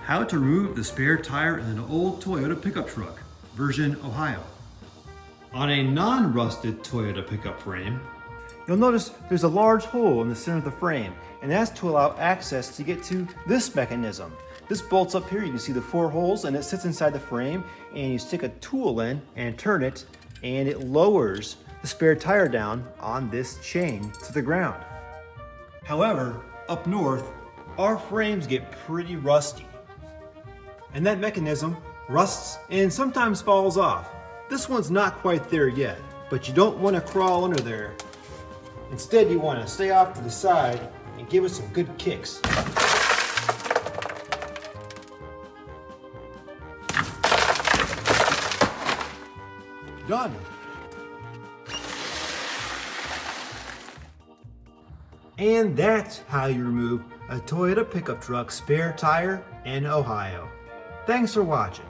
How to remove the spare tire in an old Toyota pickup truck, version Ohio. On a non-rusted Toyota pickup frame, you'll notice there's a large hole in the center of the frame, and that's to allow access to get to this mechanism. This bolts up here, you can see the 4 holes, and it sits inside the frame, and you stick a tool in and turn it, and it lowers the spare tire down on this chain to the ground. However, up north, our frames get pretty rusty, and that mechanism rusts and sometimes falls off. This one's not quite there yet, but you don't want to crawl under there. Instead, you want to stay off to the side and give it some good kicks. Done. And that's how you remove a Toyota pickup truck spare tire in Ohio. Thanks for watching.